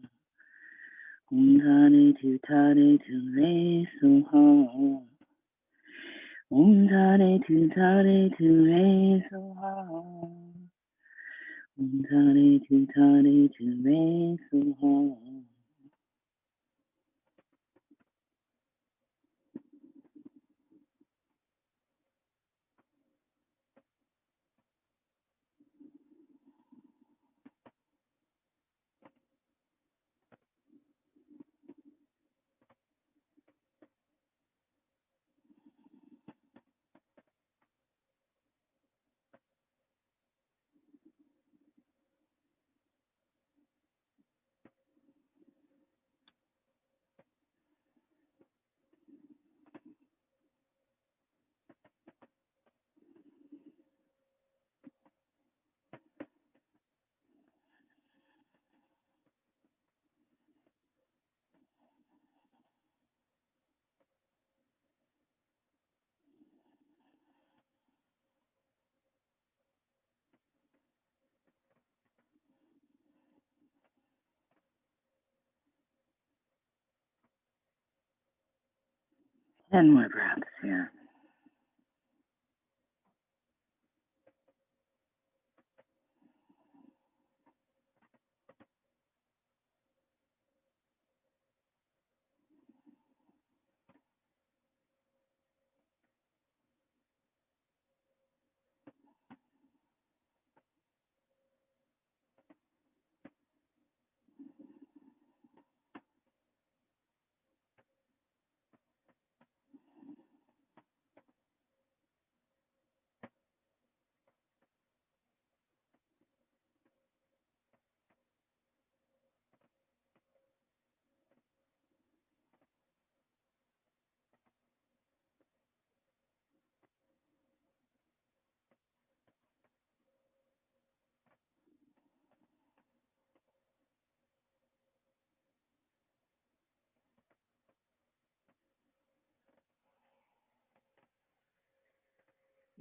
[SPEAKER 1] Om Tade Tu Tade Tu Re Soha. Om Tade Tu Tade Tu Re Soha. Om Tade Tu Tade Tu Re Soha. 10 more breaths here.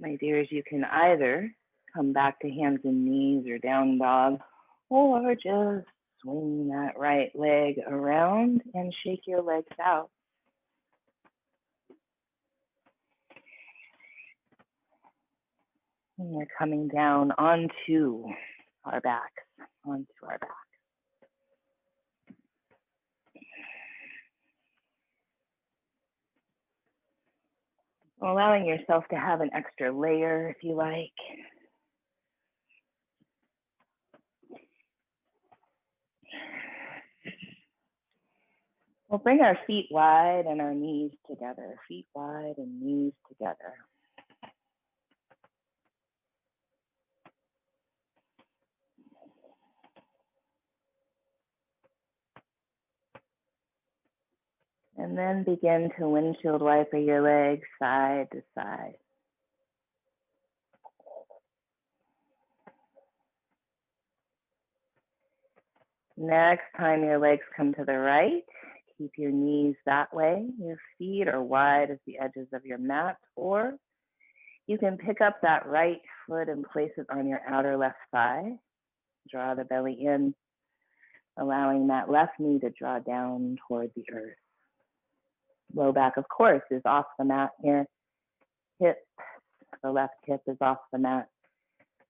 [SPEAKER 1] My dears, you can either come back to hands and knees or down dog, or just swing that right leg around and shake your legs out. And we're coming down onto our backs, onto our back. Allowing yourself to have an extra layer if you like. We'll bring our feet wide and our knees together, feet wide and knees together. And then begin to windshield wiper your legs side to side. Next time your legs come to the right, keep your knees that way. Your feet are wide as the edges of your mat, or you can pick up that right foot and place it on your outer left thigh. Draw the belly in, allowing that left knee to draw down toward the earth. Low back, of course, is off the mat here. Hip, the left hip is off the mat.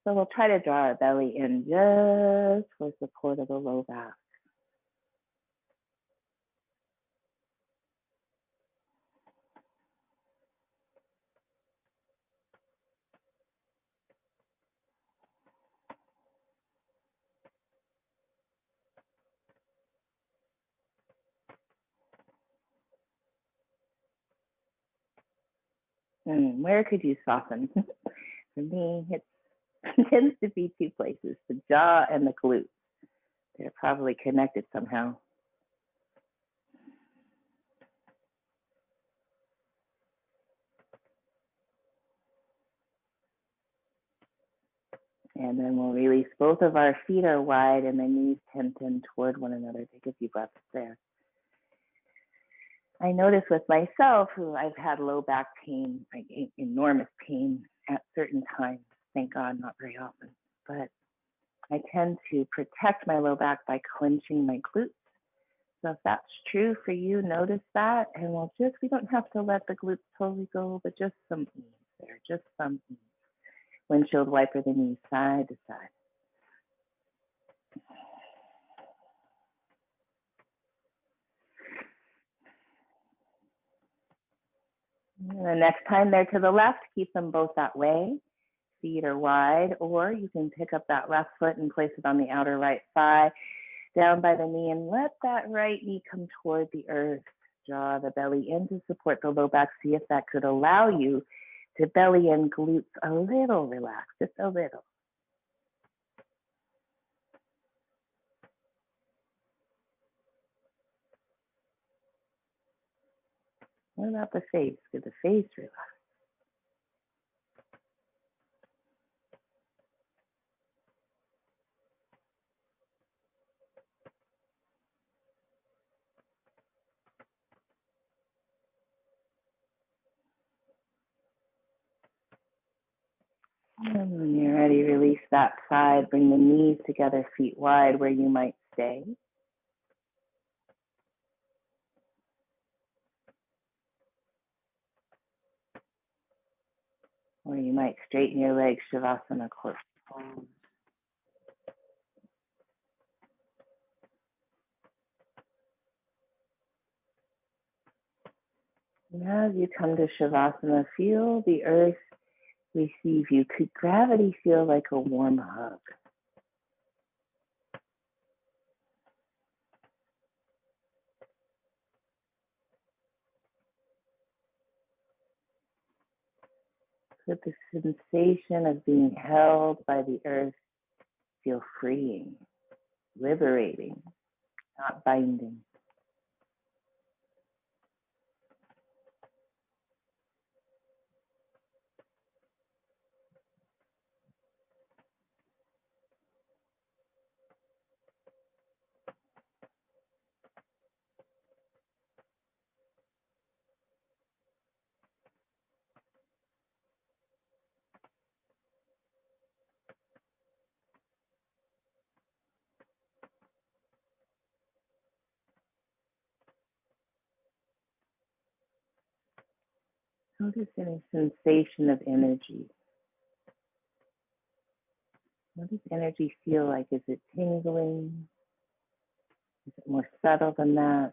[SPEAKER 1] So we'll try to draw our belly in just for support of the low back. Where could you soften? For me, it tends to be two places, the jaw and the glutes. They're probably connected somehow. And then we'll release. Both of our feet are wide and the knees tend toward one another. Take a few breaths there. I notice with myself, who I've had low back pain, like enormous pain at certain times. Thank God, not very often. But I tend to protect my low back by clenching my glutes. So if that's true for you, notice that. And we don't have to let the glutes totally go, but just some ease there, just some ease. Windshield wiper the knees side to side. And the next time they're to the left, keep them both that way. Feet are wide, or you can pick up that left foot and place it on the outer right thigh, down by the knee, and let that right knee come toward the earth. Draw the belly in to support the low back. See if that could allow you to belly and glutes a little relaxed, just a little. What about the face? Could the face relax? And when you're ready, release that side. Bring the knees together, feet wide where you might stay. Or you might straighten your legs, Shavasana corpse pose. And as you come to Shavasana, feel the earth receive you. Could gravity feel like a warm hug? Could the sensation of being held by the earth feel freeing, liberating, not binding? Notice any sensation of energy. What does energy feel like? Is it tingling? Is it more subtle than that?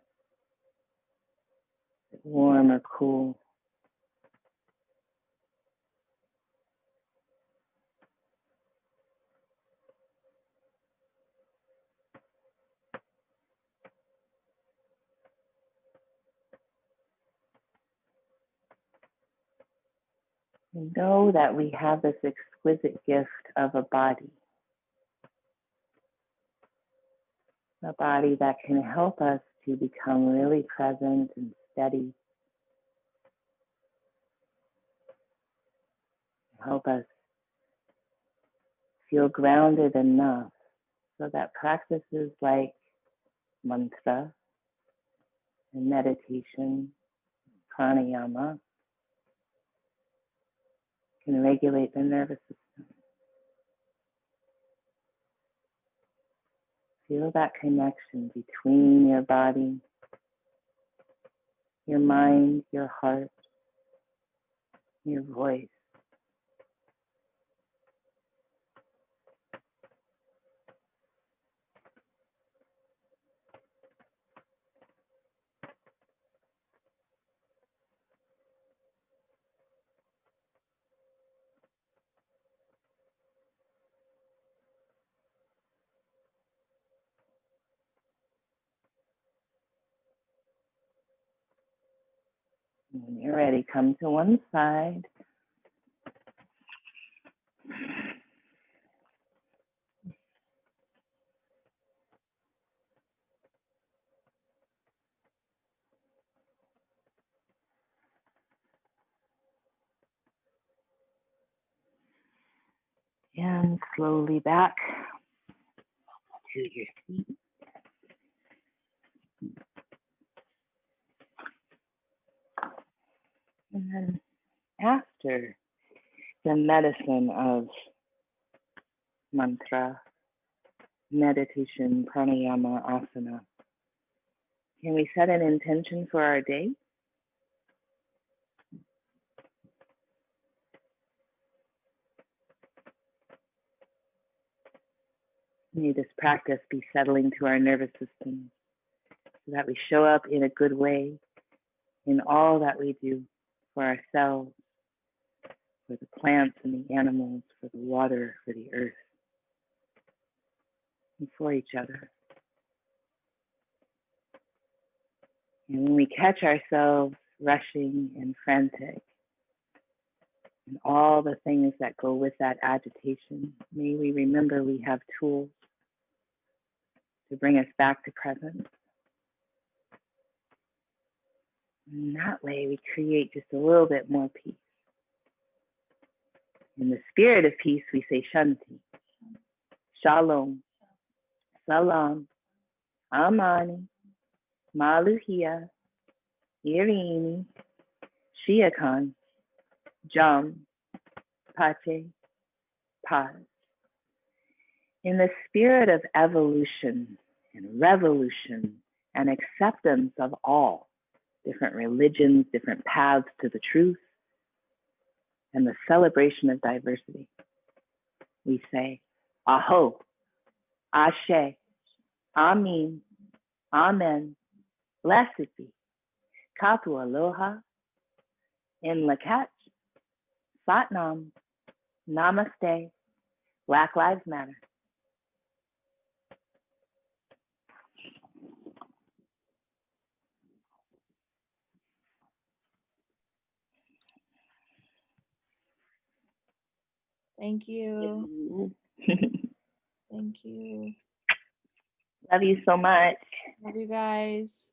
[SPEAKER 1] Is it warm or cool? We know that we have this exquisite gift of a body that can help us to become really present and steady, help us feel grounded enough so that practices like mantra and meditation, pranayama, can regulate the nervous system. Feel that connection between your body, your mind, your heart, your voice. When you're ready, come to one side. And slowly back to your seat. And then after the medicine of mantra, meditation, pranayama, asana, can we set an intention for our day? May this practice be settling to our nervous system so that we show up in a good way in all that we do for ourselves, for the plants and the animals, for the water, for the earth, and for each other. And when we catch ourselves rushing and frantic, and all the things that go with that agitation, may we remember we have tools to bring us back to present. And that way we create just a little bit more peace. In the spirit of peace, we say Shanti, Shalom, Salam, Amani, Maluhia, Irini, Shiakan, Jam, Pache, Paz. In the spirit of evolution and revolution and acceptance of all different religions, different paths to the truth, and the celebration of diversity. We say, Aho, Ashe, Amin, Amen, blessed be, Katu Aloha, In Lakach, Satnam, Namaste, Black Lives Matter.
[SPEAKER 2] Thank you. Thank you.
[SPEAKER 1] Love you so much.
[SPEAKER 2] Love you guys.